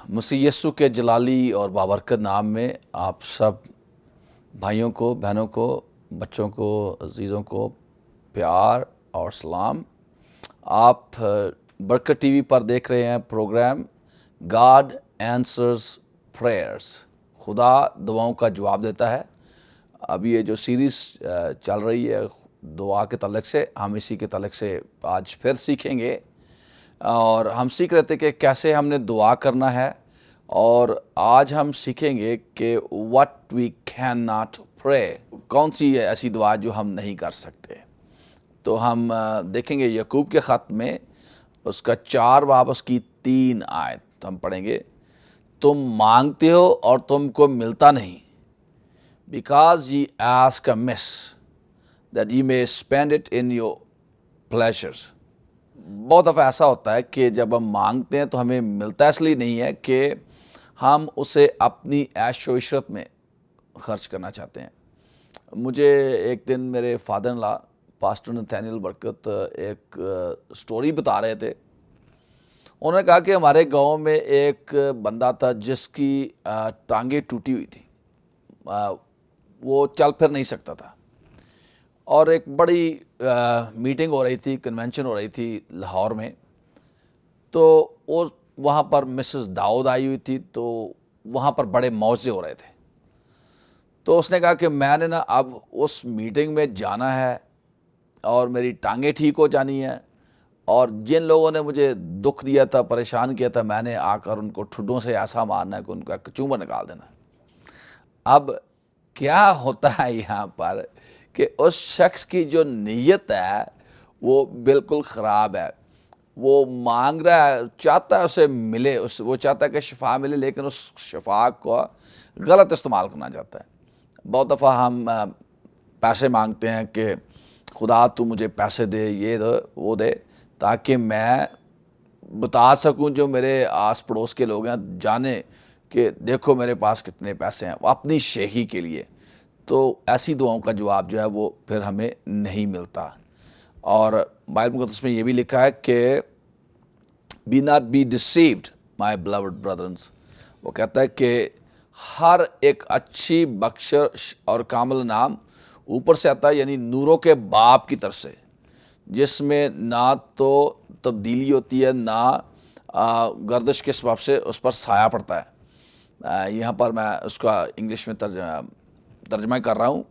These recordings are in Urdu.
مسیح یسوع کے جلالی اور بابرکت نام میں آپ سب بھائیوں کو، بہنوں کو، بچوں کو، عزیزوں کو پیار اور سلام۔ آپ برکت ٹی وی پر دیکھ رہے ہیں پروگرام گاڈ آنسرز پریئرز، خدا دعاؤں کا جواب دیتا ہے۔ اب یہ جو سیریز چل رہی ہے دعا کے تعلق سے، ہم اسی کے تعلق سے آج پھر سیکھیں گے، اور ہم سیکھ رہے تھے کہ کیسے ہم نے دعا کرنا ہے، اور آج ہم سیکھیں گے کہ what we cannot pray، کون سی ایسی دعا جو ہم نہیں کر سکتے۔ تو ہم دیکھیں گے یعقوب کے خط میں اس کا 4 باب اس کی 3 آیت ہم پڑھیں گے۔ تم مانگتے ہو اور تم کو ملتا نہیں، because ye ask amiss that ye may spend it in your pleasures۔ بہت دفعہ ایسا ہوتا ہے کہ جب ہم مانگتے ہیں تو ہمیں ملتا اس لیے نہیں ہے کہ ہم اسے اپنی عیش و عشرت میں خرچ کرنا چاہتے ہیں۔ مجھے ایک دن میرے فادر ان لا پاسٹر نتھینیل برکت ایک سٹوری بتا رہے تھے۔ انہوں نے کہا کہ ہمارے گاؤں میں ایک بندہ تھا جس کی ٹانگیں ٹوٹی ہوئی تھی، وہ چل پھر نہیں سکتا تھا، اور ایک بڑی میٹنگ ہو رہی تھی، کنونشن ہو رہی تھی لاہور میں۔ تو وہ وہاں پر مسز داؤد آئی ہوئی تھی، تو وہاں پر بڑے موعظے ہو رہے تھے۔ تو اس نے کہا کہ میں نے نا اب اس میٹنگ میں جانا ہے اور میری ٹانگیں ٹھیک ہو جانی ہیں، اور جن لوگوں نے مجھے دکھ دیا تھا، پریشان کیا تھا، میں نے آ کر ان کو ٹھڈوں سے ایسا مارنا ہے کہ ان کا کچومر نکال دینا۔ اب کیا ہوتا ہے یہاں پر کہ اس شخص کی جو نیت ہے وہ بالکل خراب ہے۔ وہ مانگ رہا ہے، چاہتا ہے اسے ملے، وہ چاہتا ہے کہ شفا ملے، لیکن اس شفا کو غلط استعمال کرنا چاہتا ہے۔ بہت دفعہ ہم پیسے مانگتے ہیں کہ خدا تو مجھے پیسے دے، یہ دے، وہ دے، تاکہ میں بتا سکوں جو میرے آس پڑوس کے لوگ ہیں جانیں کہ دیکھو میرے پاس کتنے پیسے ہیں، اپنی شیخی کے لیے۔ تو ایسی دعاؤں کا جواب جو ہے وہ پھر ہمیں نہیں ملتا۔ اور بائبل مقدس میں یہ بھی لکھا ہے کہ be not be deceived my beloved brothers، وہ کہتا ہے کہ ہر ایک اچھی بخشش اور کامل انعام اوپر سے آتا ہے، یعنی نوروں کے باپ کی طرف سے، جس میں نہ تو تبدیلی ہوتی ہے، نہ گردش کے سبب سے اس پر سایہ پڑتا ہے۔ یہاں پر میں اس کا انگلش میں ترجمہ کر رہا ہوں۔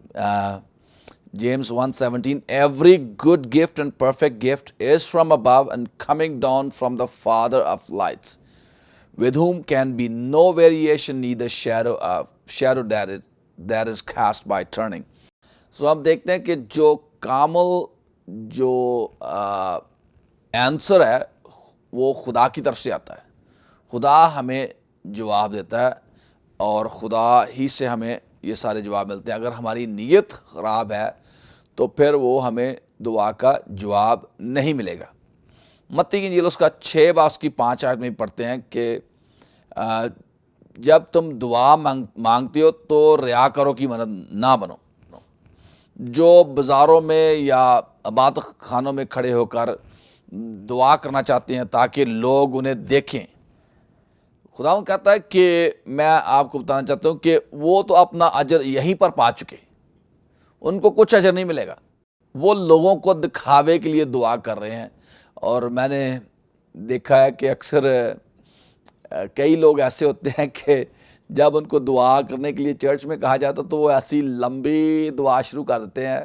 James 1:17 Every good gift and perfect gift is from above and coming down from the Father of lights, with whom can be no variation, neither shadow that is cast by turning۔ So ہم دیکھتے ہیں کہ جو کامل جو آنسر ہے وہ خدا کی طرف سے آتا ہے۔ خدا ہمیں جواب دیتا ہے، اور خدا ہی سے ہمیں یہ سارے جواب ملتے ہیں۔ اگر ہماری نیت خراب ہے تو پھر وہ ہمیں دعا کا جواب نہیں ملے گا۔ متی کی انجیل اس کا 6 باب کی 5 آیت میں پڑھتے ہیں کہ جب تم دعا مانگتے ہو تو ریا کرو کی مانند نہ بنو، جو بازاروں میں یا عبادت خانوں میں کھڑے ہو کر دعا کرنا چاہتے ہیں تاکہ لوگ انہیں دیکھیں۔ خداوند کہتا ہے کہ میں آپ کو بتانا چاہتا ہوں کہ وہ تو اپنا اجر یہیں پر پا چکے، ان کو کچھ اجر نہیں ملے گا۔ وہ لوگوں کو دکھاوے کے لیے دعا کر رہے ہیں۔ اور میں نے دیکھا ہے کہ اکثر کئی لوگ ایسے ہوتے ہیں کہ جب ان کو دعا کرنے کے لیے چرچ میں کہا جاتا تو وہ ایسی لمبی دعا شروع کر دیتے ہیں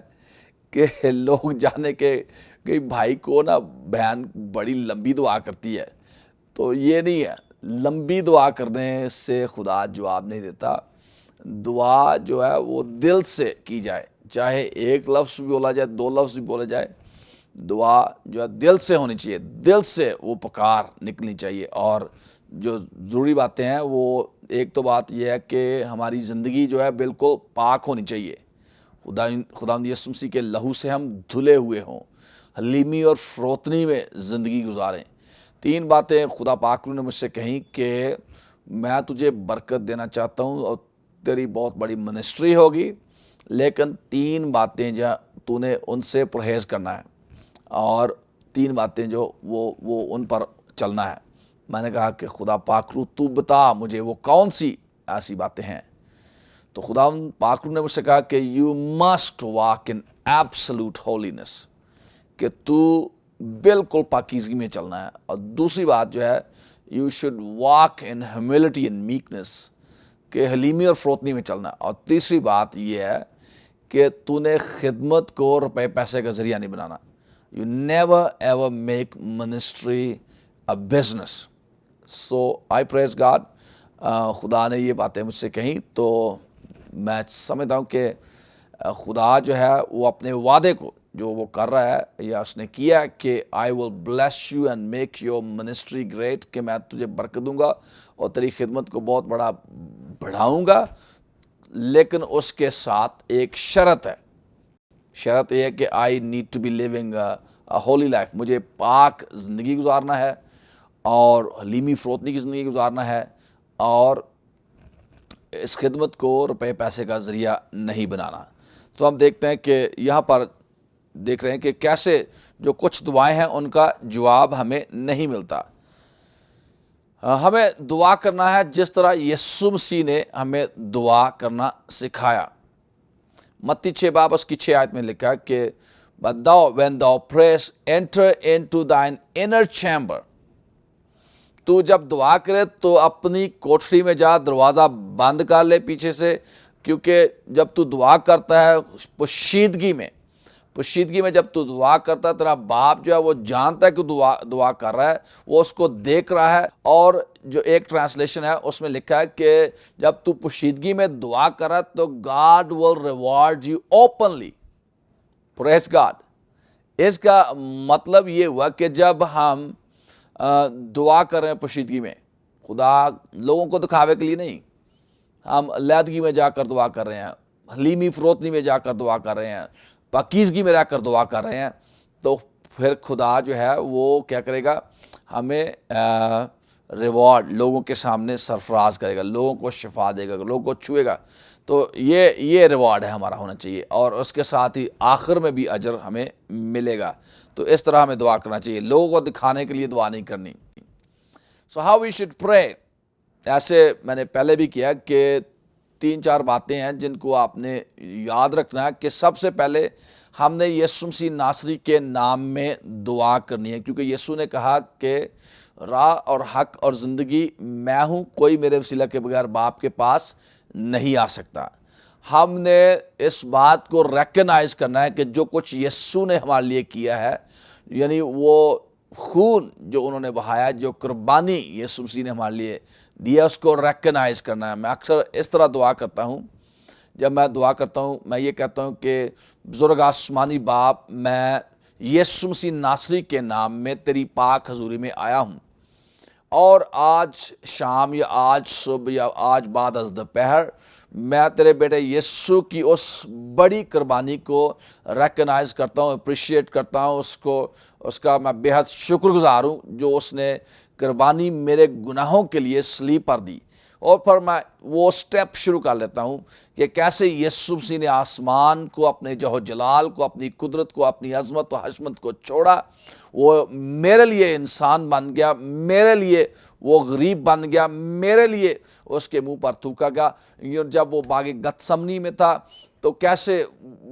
کہ لوگ جانے کے کہ بھائی کو نا بہن بڑی لمبی دعا کرتی ہے۔ تو یہ نہیں ہے، لمبی دعا کرنے سے خدا جواب نہیں دیتا۔ دعا جو ہے وہ دل سے کی جائے، چاہے ایک لفظ بھی بولا جائے، 2 لفظ بھی بولے جائے، دعا جو ہے دل سے ہونی چاہیے، دل سے وہ پکار نکلنی چاہیے۔ اور جو ضروری باتیں ہیں وہ ایک تو بات یہ ہے کہ ہماری زندگی جو ہے بالکل پاک ہونی چاہیے، خداوند یسوع مسیح کے لہو سے ہم دھلے ہوئے ہوں، حلیمی اور فروتنی میں زندگی گزاریں۔ 3 باتیں خدا پاک نے مجھ سے کہیں کہ میں تجھے برکت دینا چاہتا ہوں اور تیری بہت بڑی منسٹری ہوگی، لیکن 3 باتیں جو تو نے ان سے پرہیز کرنا ہے، اور 3 باتیں جو وہ ان پر چلنا ہے۔ میں نے کہا کہ خدا پاک رو تو بتا مجھے وہ کون سی ایسی باتیں ہیں. تو خدا پاک رو نے مجھ سے کہا کہ you must walk in absolute holiness, کہ تو بالکل پاکیزگی میں چلنا ہے. اور دوسری بات جو ہے you should walk in humility and meekness, کہ حلیمی اور فروتنی میں چلنا ہے. اور تیسری بات یہ ہے کہ تو نے خدمت کو روپے پیسے کا ذریعہ نہیں بنانا. You never ever make ministry a business. So I praise God, خدا نے یہ باتیں مجھ سے کہیں تو میں سمجھتا ہوں کہ خدا جو ہے وہ اپنے وعدے کو جو وہ کر رہا ہے یا اس نے کیا کہ I will bless you and make your ministry great, کہ میں تجھے برکت دوں گا اور تیری خدمت کو بہت بڑا بڑھاؤں گا. لیکن اس کے ساتھ ایک شرط ہے. شرط یہ ہے کہ I need to be living a holy life. مجھے پاک زندگی گزارنا ہے اور حلیمی فروتنی کی زندگی گزارنا ہے، اور اس خدمت کو روپے پیسے کا ذریعہ نہیں بنانا. تو ہم دیکھتے ہیں کہ یہاں پر دیکھ رہے ہیں کہ کیسے جو کچھ دعائیں ہیں ان کا جواب ہمیں نہیں ملتا. ہمیں دعا کرنا ہے جس طرح یسوع مسیح نے ہمیں دعا کرنا سکھایا. متی 6 باب اس کی 6 آیت میں لکھا کہ But thou, when thou prayest, enter into thine inner chamber. تو جب دعا کرے تو اپنی کوٹھری میں جا، دروازہ بند کر لے پیچھے سے، کیونکہ جب تو دعا کرتا ہے پوشیدگی میں جب تو دعا کرتا ہے، تیرا باپ جو ہے وہ جانتا ہے کہ دعا کر رہا ہے، وہ اس کو دیکھ رہا ہے. اور جو ایک ٹرانسلیشن ہے اس میں لکھا ہے کہ جب تو پوشیدگی میں دعا کر رہا ہے تو God will reward you openly. Praise God. اس کا مطلب یہ ہوا کہ جب ہم دعا کر رہے ہیں پوشیدگی میں، خدا لوگوں کو دکھاوے کے لیے نہیں، ہم علیحدگی میں جا کر دعا کر رہے ہیں، حلیمی فروتنی میں جا کر دعا کر رہے ہیں، پاکیزگی میں رہ کر دعا کر رہے ہیں، تو پھر خدا جو ہے وہ کیا کرے گا، ہمیں ریوارڈ لوگوں کے سامنے سرفراز کرے گا، لوگوں کو شفا دے گا، لوگوں کو چھوئے گا. تو یہ ریوارڈ ہے ہمارا ہونا چاہیے، اور اس کے ساتھ ہی آخر میں بھی اجر ہمیں ملے گا. تو اس طرح ہمیں دعا کرنا چاہیے، لوگوں کو دکھانے کے لیے دعا نہیں کرنی. So how we should pray. ایسے میں نے پہلے بھی کیا کہ 3-4 باتیں ہیں جن کو آپ نے یاد رکھنا ہے کہ سب سے پہلے ہم نے یسوع مسیح ناصری کے نام میں دعا کرنی ہے، کیونکہ یسوع نے کہا کہ راہ اور حق اور زندگی میں ہوں، کوئی میرے وسیلہ کے بغیر باپ کے پاس نہیں آ سکتا. ہم نے اس بات کو ریکگنائز کرنا ہے کہ جو کچھ یسوع نے ہمارے لیے کیا ہے، یعنی وہ خون جو انہوں نے بہایا، جو قربانی یسوع مسیح نے ہمارے لیے دیا، اس کو ریکگنائز کرنا ہے. میں اکثر اس طرح دعا کرتا ہوں، جب میں دعا کرتا ہوں میں یہ کہتا ہوں کہ بزرگ آسمانی باپ، میں یسوع مسیح ناصری کے نام میں تیری پاک حضوری میں آیا ہوں، اور آج شام یا آج صبح یا آج بعد از دوپہر میں تیرے بیٹے یسوع کی اس بڑی قربانی کو ریکگنائز کرتا ہوں، اپریشیٹ کرتا ہوں، اس کا میں بے حد شکر گزار ہوں جو اس نے قربانی میرے گناہوں کے لیے صلیب پر دی. اور پھر میں وہ سٹیپ شروع کر لیتا ہوں کہ کیسے یسوع مسیح نے آسمان کو، اپنے جہو جلال کو، اپنی قدرت کو، اپنی عظمت و حشمت کو چھوڑا، وہ میرے لیے انسان بن گیا، میرے لیے وہ غریب بن گیا، میرے لیے اس کے منہ پر تھوکا گیا. جب وہ باغ گتسمنی میں تھا تو کیسے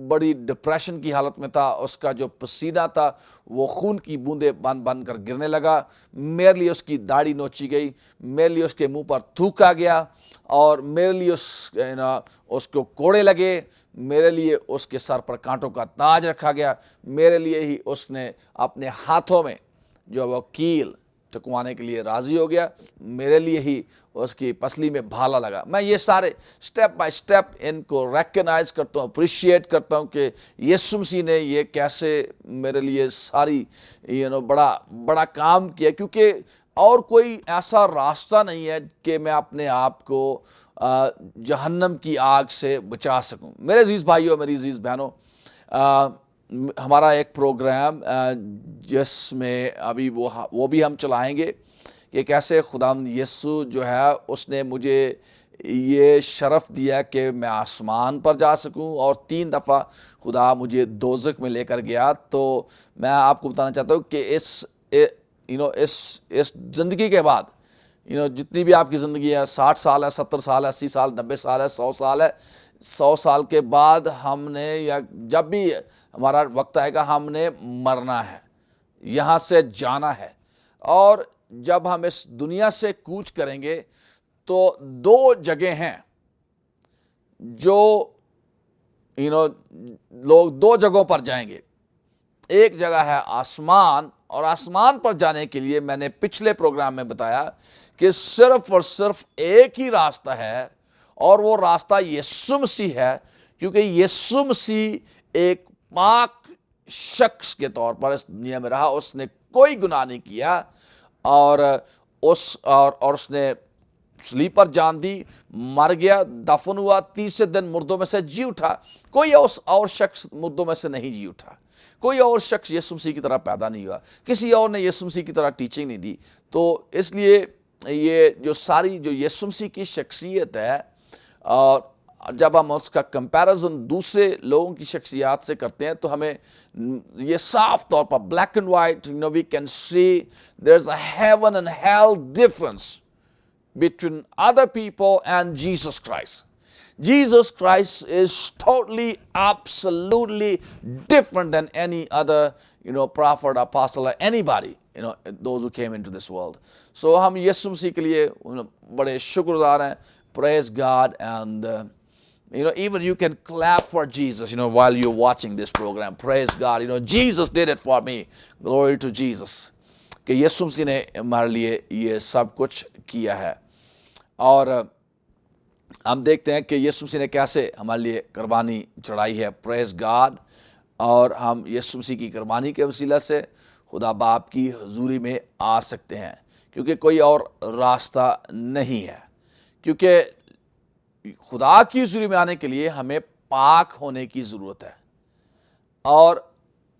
بڑی ڈپریشن کی حالت میں تھا، اس کا جو پسینہ تھا وہ خون کی بوندیں بن بن کر گرنے لگا. میرے لیے اس کی داڑھی نوچی گئی، میرے لیے اس کے منہ پر تھوکا گیا، اور میرے لیے اس کو کوڑے لگے، میرے لیے اس کے سر پر کانٹوں کا تاج رکھا گیا، میرے لیے ہی اس نے اپنے ہاتھوں میں جو وہ کیل ٹکوانے کے لیے راضی ہو گیا، میرے لیے ہی اس کی پسلی میں بھالا لگا. میں یہ سارے سٹیپ بائی سٹیپ ان کو ریکگنائز کرتا ہوں، اپریشیٹ کرتا ہوں کہ یسوع مسیح نے یہ کیسے میرے لیے ساری بڑا کام کیا، کیونکہ اور کوئی ایسا راستہ نہیں ہے کہ میں اپنے آپ کو جہنم کی آگ سے بچا سکوں. میرے عزیز بھائیوں، میری عزیز بہنوں، ہمارا ایک پروگرام جس میں ابھی وہ بھی ہم چلائیں گے کہ کیسے خداوند یسوع جو ہے اس نے مجھے یہ شرف دیا کہ میں آسمان پر جا سکوں، اور 3 دفعہ خدا مجھے دوزخ میں لے کر گیا. تو میں آپ کو بتانا چاہتا ہوں کہ اس زندگی کے بعد جتنی بھی آپ کی زندگی ہے، 60 سال ہے، 70 سال ہے، 80 سال، 90 سال ہے، 100 سال ہے، 100 سال کے بعد ہم نے، یا جب بھی ہمارا وقت آئے گا، ہم نے مرنا ہے، یہاں سے جانا ہے. اور جب ہم اس دنیا سے کوچ کریں گے تو 2 جگہ ہیں جو لوگ 2 جگہوں پر جائیں گے. ایک جگہ ہے آسمان، اور آسمان پر جانے کے لیے میں نے پچھلے پروگرام میں بتایا کہ صرف اور صرف ایک ہی راستہ ہے، اور وہ راستہ یسوع مسیح ہے. کیونکہ یسوع مسیح ایک پاک شخص کے طور پر اس دنیا میں رہا، اس نے کوئی گناہ نہیں کیا، اور اس نے صلیب پر جان دی، مر گیا، دفن ہوا، تیسرے دن مردوں میں سے جی اٹھا. کوئی اور شخص مردوں میں سے نہیں جی اٹھا، کوئی اور شخص یسوع مسیح کی طرح پیدا نہیں ہوا، کسی اور نے یسوع مسیح کی طرح ٹیچنگ نہیں دی. تو اس لیے یہ جو ساری جو یسوع مسیح کی شخصیت ہے، اور جب ہم اس کا کمپیریزن دوسرے لوگوں کی شخصیات سے کرتے ہیں تو ہمیں یہ صاف طور پر black and white we can see there's a heaven and hell difference between other people and Jesus Christ. Jesus Christ is totally, absolutely different than any other, prophet, apostle, or anybody, those who came into this world. So ہم یسوع مسیح کے لیے بڑے شکر گزار ہیں. Praise God. And even you can clap for Jesus, while you're watching this program. Praise God. Jesus did it for me. Glory to Jesus. کہ یسوع مسیح نے ہمارے لیے یہ سب کچھ کیا ہے. اور ہم دیکھتے ہیں کہ یسوع مسیح نے کیسے ہمارے لیے قربانی چڑھائی ہے. پریز گاڈ. اور ہم یسوع مسیح کی قربانی کے وسیلہ سے خدا باپ کی حضوری میں آ سکتے ہیں، کیونکہ کوئی اور راستہ نہیں ہے. کیونکہ خدا کی حضوری میں آنے کے لیے ہمیں پاک ہونے کی ضرورت ہے. اور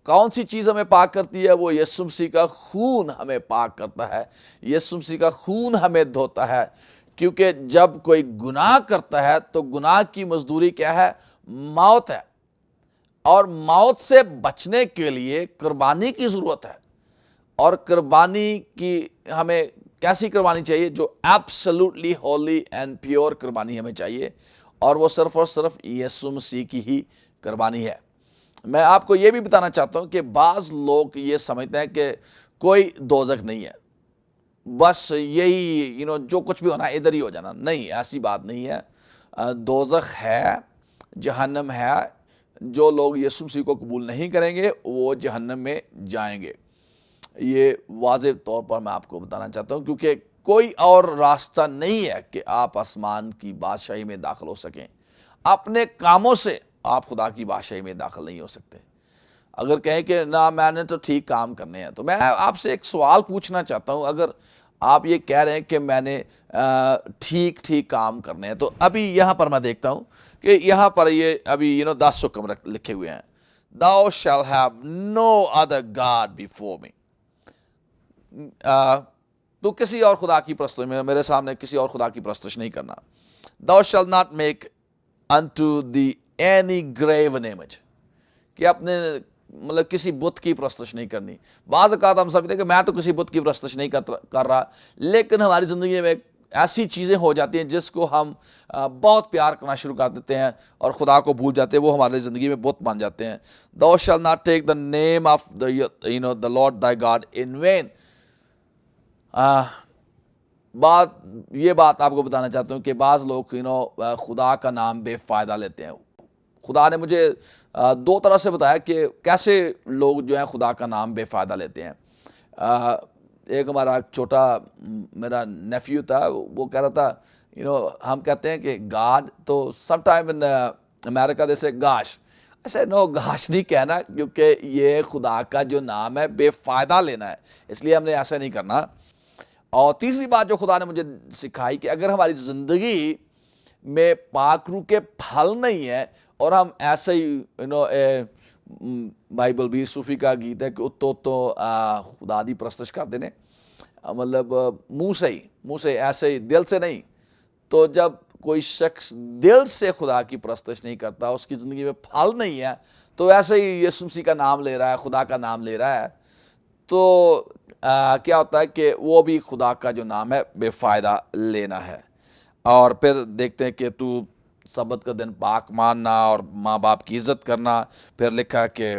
کون سی چیز ہمیں پاک کرتی ہے؟ وہ یسوع مسیح کا خون ہمیں پاک کرتا ہے. یسوع مسیح کا خون ہمیں دھوتا ہے. کیونکہ جب کوئی گناہ کرتا ہے تو گناہ کی مزدوری کیا ہے؟ موت ہے. اور موت سے بچنے کے لیے قربانی کی ضرورت ہے. اور قربانی کی ہمیں کیسی قربانی چاہیے؟ جو ایبسلیوٹلی ہولی اینڈ پیور قربانی ہمیں چاہیے، اور وہ صرف اور صرف یسوع مسیح کی ہی قربانی ہے. میں آپ کو یہ بھی بتانا چاہتا ہوں کہ بعض لوگ یہ سمجھتے ہیں کہ کوئی دوزخ نہیں ہے، بس یہی جو کچھ بھی ہونا ہے ادھر ہی ہو جانا. نہیں، ایسی بات نہیں ہے. دوزخ ہے، جہنم ہے. جو لوگ یسوع مسیح کو قبول نہیں کریں گے وہ جہنم میں جائیں گے. یہ واضح طور پر میں آپ کو بتانا چاہتا ہوں، کیونکہ کوئی اور راستہ نہیں ہے کہ آپ آسمان کی بادشاہی میں داخل ہو سکیں. اپنے کاموں سے آپ خدا کی بادشاہی میں داخل نہیں ہو سکتے. اگر کہیں کہ نہ میں نے تو ٹھیک کام کرنے ہیں، تو میں آپ سے ایک سوال پوچھنا چاہتا ہوں. اگر آپ یہ کہہ رہے ہیں کہ میں نے ٹھیک کام کرنے ہیں، تو ابھی یہاں پر میں دیکھتا ہوں کہ یہاں پر یہ ابھی 10 حکم لکھے ہوئے ہیں. Thou shall have no other God before me. تو کسی اور خدا کی پرستش، میرے سامنے کسی اور خدا کی پرستش نہیں کرنا. Thou shall not make unto thee any graven image. کہ اپنے کسی بت کی پرستش نہیں کرنی. بعض اوقات ہم سمجھتے ہیں کہ میں تو کسی بت کی پرستش نہیں کر رہا، لیکن ہماری زندگی میں ایسی چیزیں ہو جاتی ہیں جس کو ہم بہت پیار کرنا شروع کر دیتے ہیں اور خدا کو بھول جاتے ہیں، وہ ہماری زندگی میں بت بن جاتے ہیں. Thou shall not take the name of the Lord thy God in vain. یہ بات آپ کو بتانا چاہتا ہوں کہ بعض لوگ خدا کا نام بے فائدہ لیتے ہیں. خدا نے مجھے 2 طرح سے بتایا کہ کیسے لوگ جو ہیں خدا کا نام بے فائدہ لیتے ہیں. ایک ہمارا چھوٹا میرا نیفیو تھا، وہ کہہ رہا تھا ہم کہتے ہیں کہ گاڈ، تو some time in America they سے گاش. ایسے نو، گاش نہیں کہنا، کیونکہ یہ خدا کا جو نام ہے بے فائدہ لینا ہے، اس لیے ہم نے ایسا نہیں کرنا. اور تیسری بات جو خدا نے مجھے سکھائی کہ اگر ہماری زندگی میں پاک روح کے پھل نہیں ہے اور ہم ایسے ہی بائبل بھی صوفی کا گیت ہے کہ اتو خدا دی پرستش کر دینے، مطلب منہ سے ایسے ہی، دل سے نہیں. تو جب کوئی شخص دل سے خدا کی پرستش نہیں کرتا، اس کی زندگی میں پھل نہیں ہے، تو ایسے ہی یسوع مسیح کا نام لے رہا ہے، خدا کا نام لے رہا ہے. تو کیا ہوتا ہے کہ وہ بھی خدا کا جو نام ہے بے فائدہ لینا ہے. اور پھر دیکھتے ہیں کہ تو سبت کا دن پاک ماننا اور ماں باپ کی عزت کرنا. پھر لکھا ہے کہ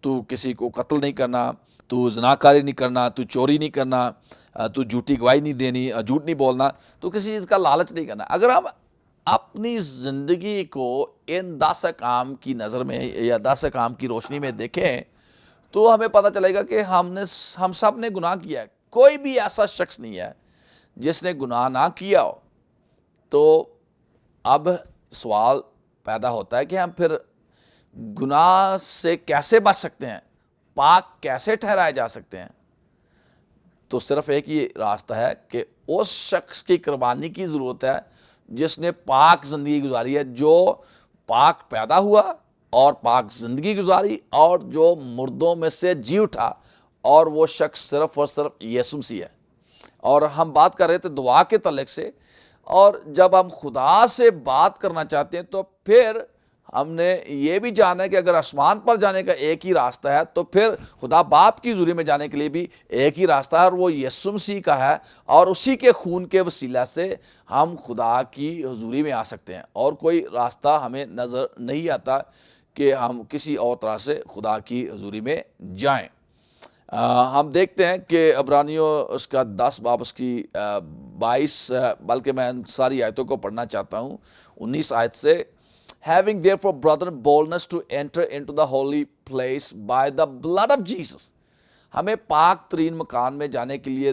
تو کسی کو قتل نہیں کرنا, تو زناکاری نہیں کرنا, تو چوری نہیں کرنا, تو جھوٹی گواہی نہیں دینی, جھوٹ نہیں بولنا, تو کسی چیز کا لالچ نہیں کرنا. اگر ہم اپنی زندگی کو ان 10 احکام کی نظر میں یا 10 احکام کی روشنی میں دیکھیں تو ہمیں پتہ چلے گا کہ ہم سب نے گناہ کیا ہے. کوئی بھی ایسا شخص نہیں ہے جس نے گناہ نہ کیا ہو. تو اب سوال پیدا ہوتا ہے کہ ہم پھر گناہ سے کیسے بچ سکتے ہیں, پاک کیسے ٹھہرائے جا سکتے ہیں؟ تو صرف ایک ہی راستہ ہے کہ اس شخص کی قربانی کی ضرورت ہے جس نے پاک زندگی گزاری ہے, جو پاک پیدا ہوا اور پاک زندگی گزاری اور جو مردوں میں سے جی اٹھا, اور وہ شخص صرف اور صرف یسوع مسیح ہے. اور ہم بات کر رہے تھے دعا کے تعلق سے, اور جب ہم خدا سے بات کرنا چاہتے ہیں تو پھر ہم نے یہ بھی جانا ہے کہ اگر آسمان پر جانے کا ایک ہی راستہ ہے تو پھر خدا باپ کی حضوری میں جانے کے لیے بھی ایک ہی راستہ ہے, اور وہ یسوع مسیح کا ہے. اور اسی کے خون کے وسیلہ سے ہم خدا کی حضوری میں آ سکتے ہیں, اور کوئی راستہ ہمیں نظر نہیں آتا کہ ہم کسی اور طرح سے خدا کی حضوری میں جائیں. ہم دیکھتے ہیں کہ عبرانیوں اس کا 10 باب اس کی 22, بلکہ میں ان ساری آیتوں کو پڑھنا چاہتا ہوں 19 آیت سے. Having therefore brethren boldness to enter into the holy place by the blood of Jesus. ہمیں پاک ترین مکان میں جانے کے لیے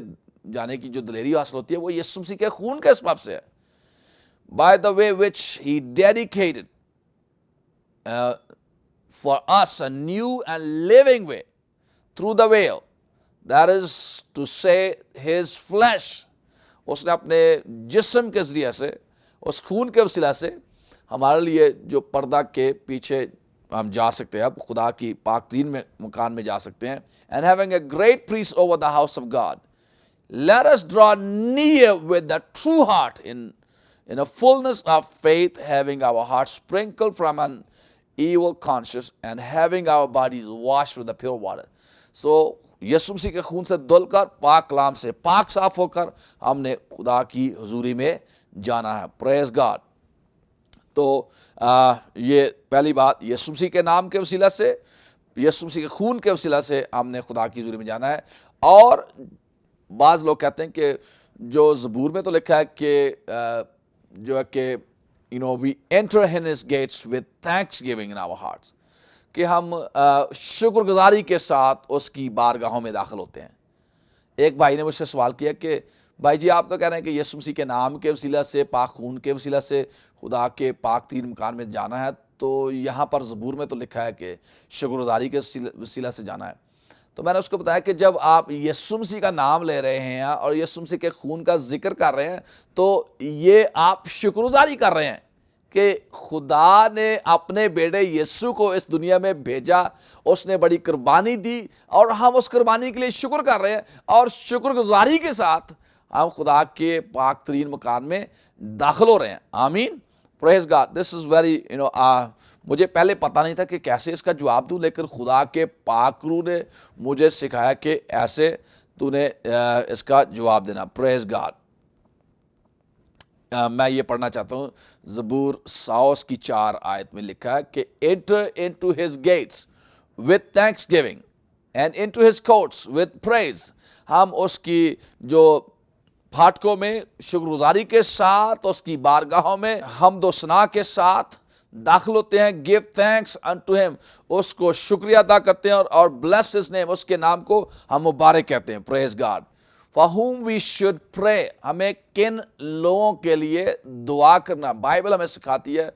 جانے کی جو دلیری حاصل ہوتی ہے وہ یسوع مسیح کے خون کے سبب سے ہے. By the way which he dedicated for us a new and living way through the veil, that is to say his flesh. اس نے اپنے جسم کے ذریعے سے, اس خون کے وسیلہ سے ہمارے لیے جو پردہ کے پیچھے ہم جا سکتے ہیں, اب خدا کی پاک ترین میں مکان میں جا سکتے ہیں. And having a great priest over the house of God, let us draw near with the true heart in a fullness of faith, having our hearts sprinkled from an evil conscience and having our bodies washed with the pure water. So یسوع مسیح کے خون سے دھل کر, پاک کلام سے پاک صاف ہو کر ہم نے خدا کی حضوری میں جانا ہے. پریز گاڈ. تو یہ پہلی بات, یسوع مسیح کے نام کے وسیلہ سے, یسوع مسیح کے خون کے وسیلہ سے ہم نے خدا کی حضوری میں جانا ہے. اور بعض لوگ کہتے ہیں کہ جو زبور میں تو لکھا ہے کہ جو ہے کہ we enter in his gates with thanksgiving in our hearts, کہ ہم شکر گزاری کے ساتھ اس کی بارگاہوں میں داخل ہوتے ہیں. ایک بھائی نے مجھ سے سوال کیا کہ بھائی جی آپ تو کہہ رہے ہیں کہ یسوع مسیح کے نام کے وسیلہ سے, پاک خون کے وسیلہ سے خدا کے پاک ترین مکان میں جانا ہے, تو یہاں پر زبور میں تو لکھا ہے کہ شکر گزاری کے وسیلہ سے جانا ہے. تو میں نے اس کو بتایا کہ جب آپ یسوع مسیح کا نام لے رہے ہیں اور یسوع مسیح کے خون کا ذکر کر رہے ہیں تو یہ آپ شکر گزاری کر رہے ہیں کہ خدا نے اپنے بیٹے یسوع کو اس دنیا میں بھیجا, اس نے بڑی قربانی دی اور ہم اس قربانی کے لیے شکر کر رہے ہیں, اور شکر گزاری کے ساتھ ہم خدا کے پاک ترین مکان میں داخل ہو رہے ہیں. آمین. پریز گاڈ. دس از ویری مجھے پہلے پتہ نہیں تھا کہ کیسے اس کا جواب دوں, لیکن خدا کے پاک روح نے مجھے سکھایا کہ ایسے تو نے اس کا جواب دینا. پریز گاڈ. میں یہ پڑھنا چاہتا ہوں, زبور 100 کی 4 آیت میں لکھا ہے کہ enter into his gates with thanksgiving and into his courts with praise. ہم اس کی جو پھاٹکوں میں شکر گزاری کے ساتھ, اس کی بارگاہوں میں حمد و ثنا کے ساتھ داخل ہوتے ہیں. give thanks unto him, اس کو شکریہ ادا کرتے ہیں, اور bless his name, اس کے نام کو ہم مبارک کہتے ہیں. praise God. for whom we should pray, ہمیں کن لوگوں کے لیے دعا کرنا. بائبل ہمیں سکھاتی ہے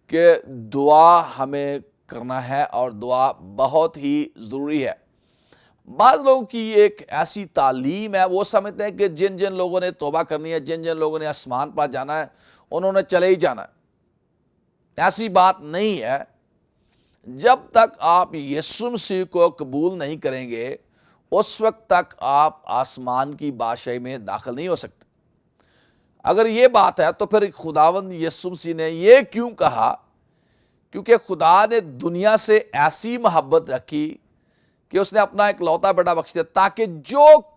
کہ دعا ہمیں کرنا ہے اور دعا بہت ہی ضروری ہے. بعض لوگوں کی ایک ایسی تعلیم ہے, وہ سمجھتے ہیں کہ جن جن لوگوں نے توبہ کرنی ہے, جن جن لوگوں نے آسمان پر جانا ہے, انہوں نے چلے ہی جانا ہے. ایسی بات نہیں ہے. جب تک آپ یسوع مسیح کو قبول نہیں کریں گے اس وقت تک آپ آسمان کی بادشاہی میں داخل نہیں ہو سکتے. اگر یہ بات ہے تو پھر خداوند یسوع مسیح نے یہ کیوں کہا؟ کیونکہ خدا نے دنیا سے ایسی محبت رکھی کہ اس نے اپنا ایک لوتا بیٹا بخش دیا تاکہ جو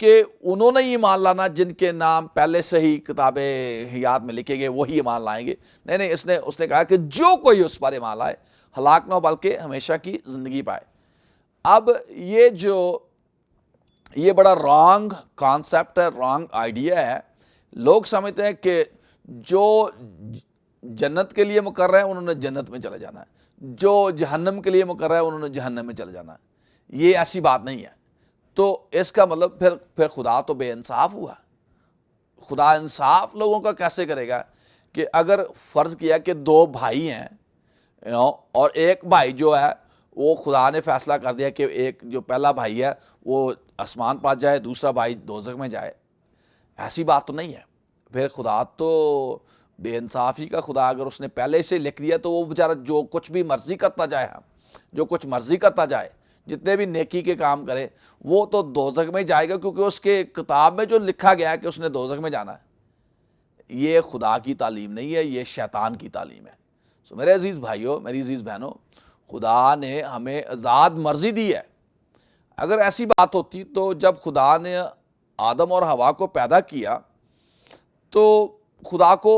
کہ انہوں نے ایمان لانا جن کے نام پہلے سے ہی کتاب حیات میں لکھے گئے وہی ایمان لائیں گے، نہیں، اس نے کہا کہ جو کوئی اس پر ایمان لائے ہلاک نہ ہو بلکہ ہمیشہ کی زندگی پائے۔ اب یہ بڑا رانگ کانسیپٹ ہے، رانگ آئیڈیا ہے۔ لوگ سمجھتے ہیں کہ جو جنت کے لیے مقرر ہے انہوں نے جنت میں چلے جانا ہے، جو جہنم کے لیے مقرر ہے انہوں نے جہنم میں چلے جانا ہے۔ یہ ایسی بات نہیں ہے۔ تو اس کا مطلب پھر خدا تو بے انصاف ہوا۔ خدا انصاف لوگوں کا کیسے کرے گا کہ اگر فرض کیا کہ دو بھائی ہیں اور ایک بھائی جو ہے وہ خدا نے فیصلہ کر دیا کہ ایک جو پہلا بھائی ہے وہ آسمان پا جائے، دوسرا بھائی دوزخ میں جائے، ایسی بات تو نہیں ہے۔ پھر خدا تو بے انصافی کا خدا، اگر اس نے پہلے سے لکھ دیا تو وہ بیچارہ جو کچھ بھی مرضی کرتا جائے، جو کچھ مرضی کرتا جائے، جتنے بھی نیکی کے کام کرے، وہ تو دوزخ میں جائے گا، کیونکہ اس کے کتاب میں جو لکھا گیا ہے کہ اس نے دوزخ میں جانا ہے۔ یہ خدا کی تعلیم نہیں ہے، یہ شیطان کی تعلیم ہے۔ سو میرے عزیز بھائیوں، میری عزیز بہنوں، خدا نے ہمیں آزاد مرضی دی ہے۔ اگر ایسی بات ہوتی تو جب خدا نے آدم اور حوا کو پیدا کیا تو خدا کو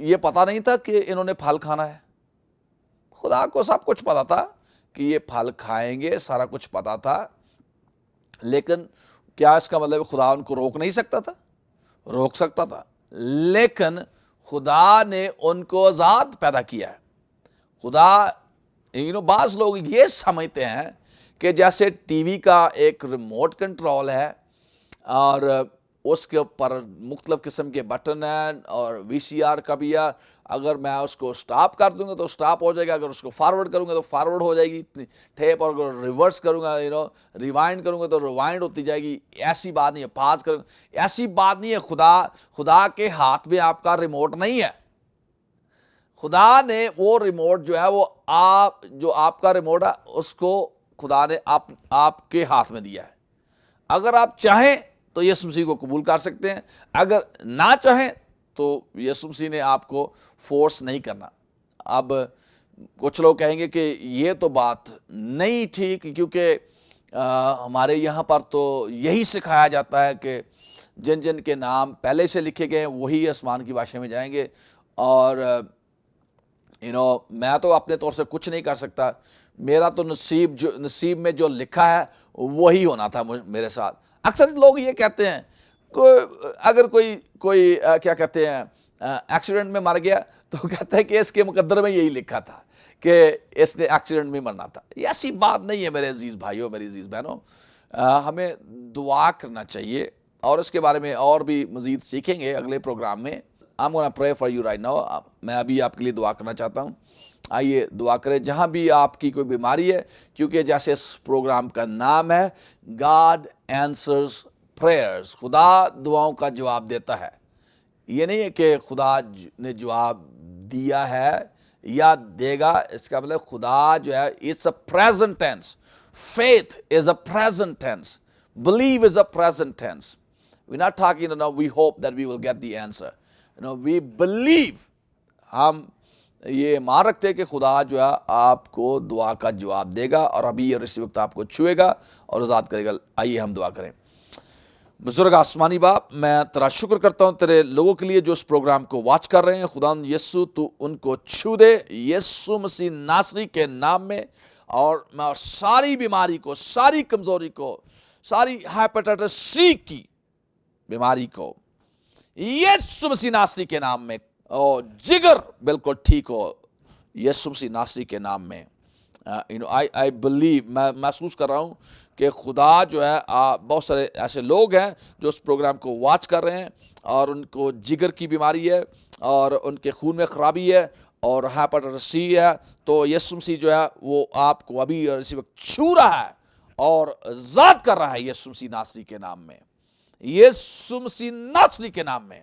یہ پتہ نہیں تھا کہ انہوں نے پھل کھانا ہے؟ خدا کو سب کچھ پتا تھا کہ یہ پھل کھائیں گے، سارا کچھ پتا تھا، لیکن کیا اس کا مطلب خدا ان کو روک نہیں سکتا تھا؟ روک سکتا تھا، لیکن خدا نے ان کو آزاد پیدا کیا ہے۔ خدا بعض لوگ یہ سمجھتے ہیں کہ جیسے ٹی وی کا ایک ریموٹ کنٹرول ہے اور اس کے اوپر مختلف قسم کے بٹن ہیں، اور وی سی آر کا بھی ہے، اگر میں اس کو سٹاپ کر دوں گا تو سٹاپ ہو جائے گا، اگر اس کو فارورڈ کروں گا تو فارورڈ ہو جائے گی ٹیپ، اور اگر ریورس کروں گا ریوائنڈ کروں گا تو ریوائنڈ ہوتی جائے گی۔ ایسی بات نہیں ہے، پاز کروں گا، ایسی بات نہیں ہے۔ خدا کے ہاتھ میں آپ کا ریموٹ نہیں ہے۔ خدا نے وہ ریموٹ جو ہے وہ آپ کا ریموٹ ہے، اس کو خدا نے آپ کے ہاتھ میں دیا ہے۔ اگر آپ چاہیں تو یسوع مسیح کو قبول کر سکتے ہیں، اگر نہ چاہیں تو یسوع مسیح نے آپ کو فورس نہیں کرنا۔ اب کچھ لوگ کہیں گے کہ یہ تو بات نہیں ٹھیک، کیونکہ ہمارے یہاں پر تو یہی سکھایا جاتا ہے کہ جن کے نام پہلے سے لکھے گئے وہی آسمان کی بادشاہی میں جائیں گے، اور میں تو اپنے طور سے کچھ نہیں کر سکتا۔ میرا تو نصیب میں جو لکھا ہے وہی ہونا تھا میرے ساتھ۔ اکثر لوگ یہ کہتے ہیں اگر کوئی کیا کہتے ہیں ایکسیڈنٹ میں مر گیا تو کہتا ہے کہ اس کے مقدر میں یہی لکھا تھا کہ اس نے ایکسیڈنٹ میں مرنا تھا۔ یہ ایسی بات نہیں ہے میرے عزیز بھائیوں، میری عزیز بہنوں۔ ہمیں دعا کرنا چاہیے، اور اس کے بارے میں اور بھی مزید سیکھیں گے اگلے پروگرام میں۔ I'm gonna pray for you right now۔ میں ابھی آپ کے لیے دعا کرنا چاہتا ہوں۔ آئیے دعا کریں جہاں بھی آپ کی کوئی بیماری ہے، کیونکہ جیسے اس پروگرام کا نام ہے God answers prayers، خدا دعاؤں کا جواب دیتا ہے۔ یہ نہیں ہے کہ خدا نے جواب دیا ہے یا دے گا، اس کا مطلب خدا جو ہے it's a present tense، faith is a present tense، believe is a present tense۔ we're not talking we hope that we will get the answer، we believe، ہم یہ مان رکھتے کہ خدا جو ہے آپ کو دعا کا جواب دے گا، اور ابھی اور اسی وقت آپ کو چھوئے گا اور آزاد کرے گا۔ آئیے ہم دعا کریں۔ بزرگ آسمانی باپ، میں تیرا شکر کرتا ہوں تیرے لوگوں کے لیے جو اس پروگرام کو واچ کر رہے ہیں۔ خدا یسوع تو ان کو چھو دے یسوع مسیح ناصری کے نام میں، اور میں ساری بیماری کو، ساری کمزوری کو، ساری ہیپیٹائٹس سی کی بیماری کو یسوع مسیح ناصری کے نام میں، اور جگر بالکل ٹھیک ہو یسوع مسیح ناصری کے نام میں۔ I believe، میں محسوس کر رہا ہوں کہ خدا جو ہے بہت سارے ایسے لوگ ہیں جو اس پروگرام کو واچ کر رہے ہیں اور ان کو جگر کی بیماری ہے اور ان کے خون میں خرابی ہے اور ہیپیٹائٹس سی ہے، تو یسوع مسیح جو ہے وہ آپ کو ابھی اور اسی وقت چھو رہا ہے اور آزاد کر رہا ہے یسوع مسیح ناصری کے نام میں، یسوع مسیح ناصری کے نام میں۔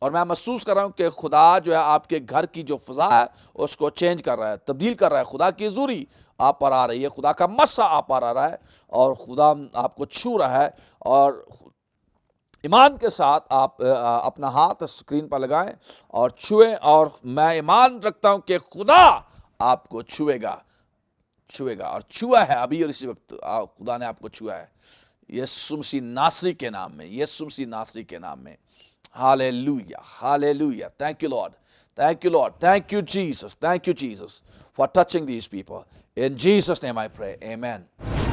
اور میں محسوس کر رہا ہوں کہ خدا جو ہے آپ کے گھر کی جو فضا ہے اس کو چینج کر رہا ہے، تبدیل کر رہا ہے۔ خدا کی حضوری آپ پر آ رہی ہے، خدا کا مسا آپ پر آ رہا ہے، اور خدا آپ کو چھو رہا ہے۔ اور ایمان کے ساتھ آپ اپنا ہاتھ اسکرین پر لگائیں اور چھوئیں، اور میں ایمان رکھتا ہوں کہ خدا آپ کو چھوئے گا۔ چھوئے گا، اور چھوا ہے ابھی اور اسی وقت خدا نے آپ کو چھوا ہے، یسوع مسیح ناصری کے نام میں، یسوع مسیح ناصری کے نام میں۔ Hallelujah, hallelujah, thank you Lord, thank you Lord, thank you Jesus for touching these people. In Jesus' name I pray, amen.